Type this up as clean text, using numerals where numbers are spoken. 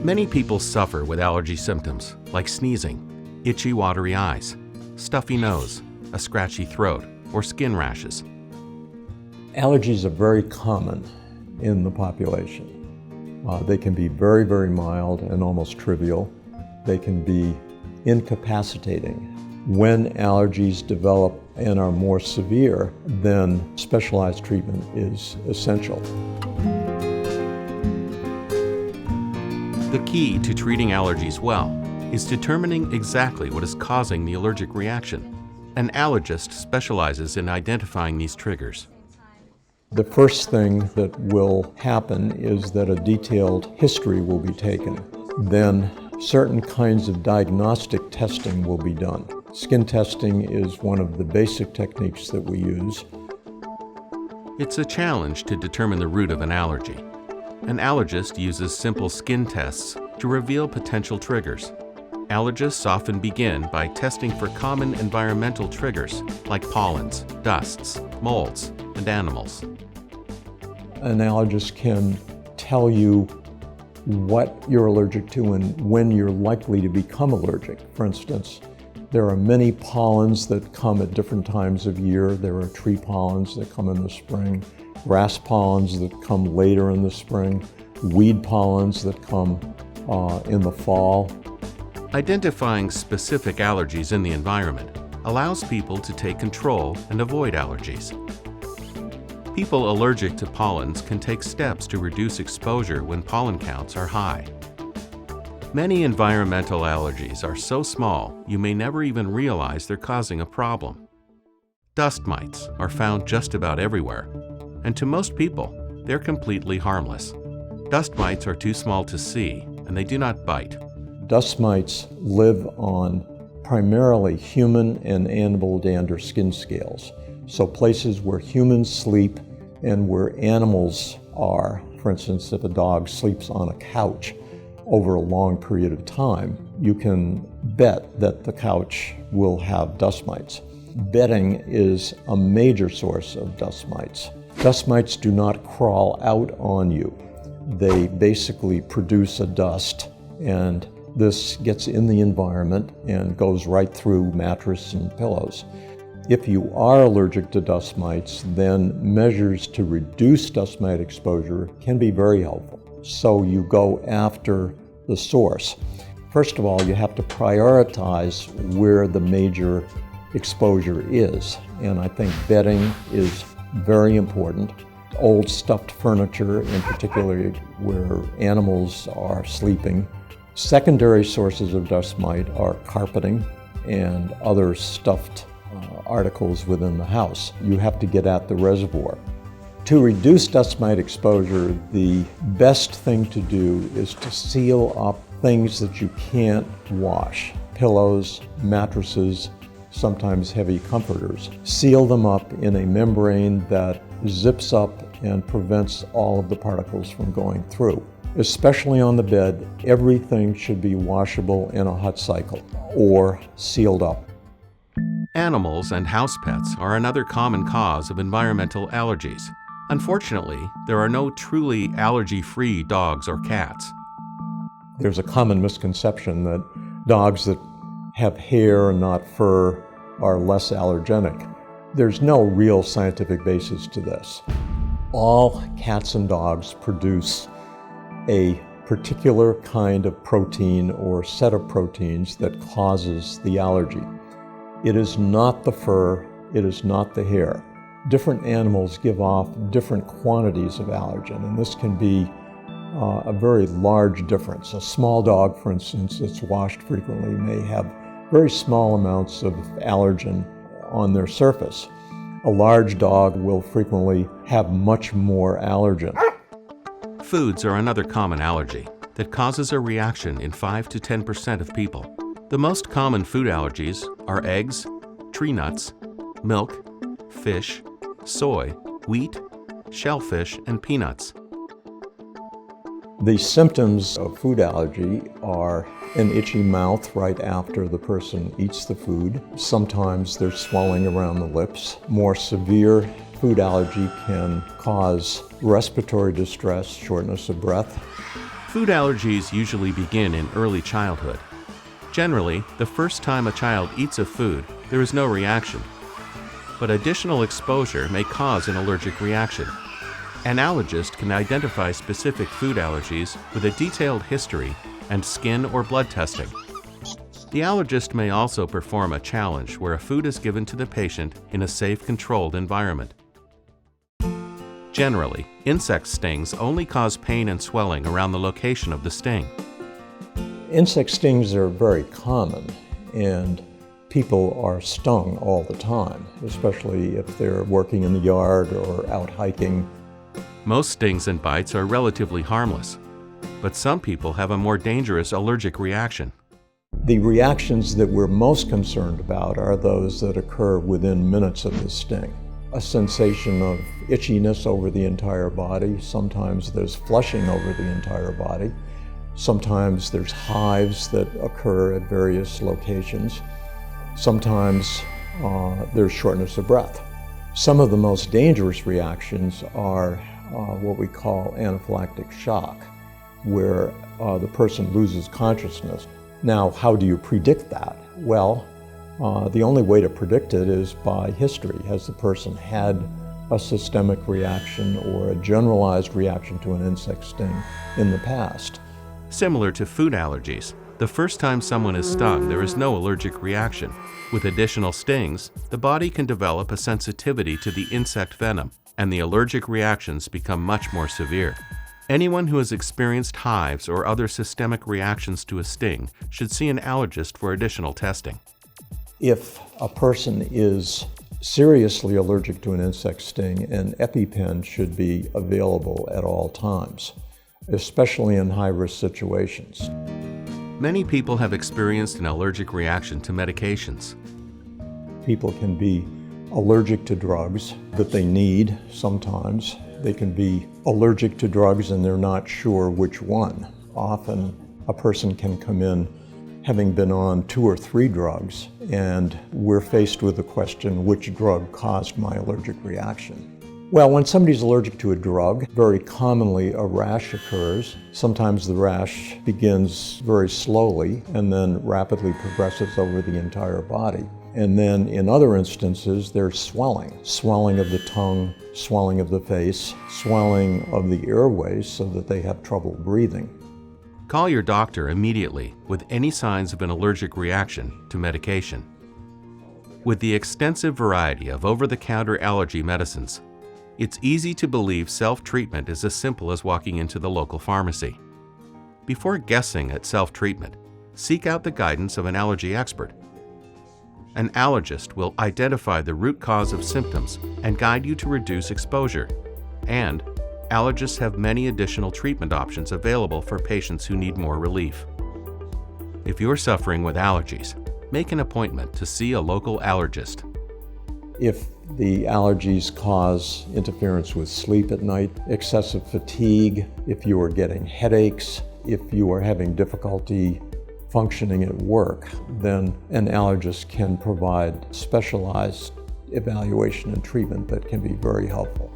Many people suffer with allergy symptoms like sneezing, itchy, watery eyes, stuffy nose, a scratchy throat, or skin rashes. Allergies are very common in the population. They can be very, very mild and almost trivial. They can be incapacitating. When allergies develop and are more severe, then specialized treatment is essential. The key to treating allergies well is determining exactly what is causing the allergic reaction. An allergist specializes in identifying these triggers. The first thing that will happen is that a detailed history will be taken. Then certain kinds of diagnostic testing will be done. Skin testing is one of the basic techniques that we use. It's a challenge to determine the root of an allergy. An allergist uses simple skin tests to reveal potential triggers. Allergists often begin by testing for common environmental triggers like pollens, dusts, molds, and animals. An allergist can tell you what you're allergic to and when you're likely to become allergic. For instance, there are many pollens that come at different times of year. There are tree pollens that come in the spring, grass pollens that come later in the spring, weed pollens that come in the fall. Identifying specific allergies in the environment allows people to take control and avoid allergies. People allergic to pollens can take steps to reduce exposure when pollen counts are high. Many environmental allergies are so small you may never even realize they're causing a problem. Dust mites are found just about everywhere, and to most people, they're completely harmless. Dust mites are too small to see, and they do not bite. Dust mites live on primarily human and animal dander skin scales. So places where humans sleep and where animals are, for instance, if a dog sleeps on a couch over a long period of time, you can bet that the couch will have dust mites. Bedding is a major source of dust mites. Dust mites do not crawl out on you. They basically produce a dust, and this gets in the environment and goes right through mattress and pillows. If you are allergic to dust mites, then measures to reduce dust mite exposure can be very helpful. So you go after the source. First of all, you have to prioritize where the major exposure is, and I think bedding is very important. Old stuffed furniture, in particular where animals are sleeping. Secondary sources of dust mite are carpeting and other stuffed articles within the house. You have to get at the reservoir. To reduce dust mite exposure, the best thing to do is to seal up things that you can't wash. Pillows, mattresses, sometimes heavy comforters. Seal them up in a membrane that zips up and prevents all of the particles from going through. Especially on the bed, everything should be washable in a hot cycle or sealed up. Animals and house pets are another common cause of environmental allergies. Unfortunately, there are no truly allergy-free dogs or cats. There's a common misconception that dogs that have hair and not fur are less allergenic. There's no real scientific basis to this. All cats and dogs produce a particular kind of protein or set of proteins that causes the allergy. It is not the fur, it is not the hair. Different animals give off different quantities of allergen, and this can be a very large difference. A small dog, for instance, that's washed frequently may have very small amounts of allergen on their surface. A large dog will frequently have much more allergen. Foods are another common allergy that causes a reaction in 5 to 10% of people. The most common food allergies are eggs, tree nuts, milk, fish, soy, wheat, shellfish, and peanuts. The symptoms of food allergy are an itchy mouth right after the person eats the food. Sometimes there's swelling around the lips. More severe food allergy can cause respiratory distress, shortness of breath. Food allergies usually begin in early childhood. Generally, the first time a child eats a food, there is no reaction. But additional exposure may cause an allergic reaction. An allergist can identify specific food allergies with a detailed history and skin or blood testing. The allergist may also perform a challenge where a food is given to the patient in a safe, controlled environment. Generally, insect stings only cause pain and swelling around the location of the sting. Insect stings are very common, and people are stung all the time, especially if they're working in the yard or out hiking. Most stings and bites are relatively harmless, but some people have a more dangerous allergic reaction. The reactions that we're most concerned about are those that occur within minutes of the sting. A sensation of itchiness over the entire body. Sometimes there's flushing over the entire body. Sometimes there's hives that occur at various locations. Sometimes there's shortness of breath. Some of the most dangerous reactions are what we call anaphylactic shock, where the person loses consciousness. Now, how do you predict that? Well, the only way to predict it is by history. Has the person had a systemic reaction or a generalized reaction to an insect sting in the past? Similar to food allergies, the first time someone is stung, there is no allergic reaction. With additional stings, the body can develop a sensitivity to the insect venom, and the allergic reactions become much more severe. Anyone who has experienced hives or other systemic reactions to a sting should see an allergist for additional testing. If a person is seriously allergic to an insect sting, an EpiPen should be available at all times, especially in high-risk situations. Many people have experienced an allergic reaction to medications. People can be allergic to drugs that they need sometimes. They can be allergic to drugs and they're not sure which one. Often a person can come in having been on 2 or 3 drugs, and we're faced with the question, which drug caused my allergic reaction? Well, when somebody's allergic to a drug, very commonly a rash occurs. Sometimes the rash begins very slowly and then rapidly progresses over the entire body. And then in other instances, there's swelling of the tongue, swelling of the face, swelling of the airways so that they have trouble breathing. Call your doctor immediately with any signs of an allergic reaction to medication. With the extensive variety of over-the-counter allergy medicines, it's easy to believe self-treatment is as simple as walking into the local pharmacy. Before guessing at self-treatment, seek out the guidance of an allergy expert. An allergist will identify the root cause of symptoms and guide you to reduce exposure. And allergists have many additional treatment options available for patients who need more relief. If you're suffering with allergies, make an appointment to see a local allergist. If the allergies cause interference with sleep at night, excessive fatigue, if you are getting headaches, if you are having difficulty functioning at work, then an allergist can provide specialized evaluation and treatment that can be very helpful.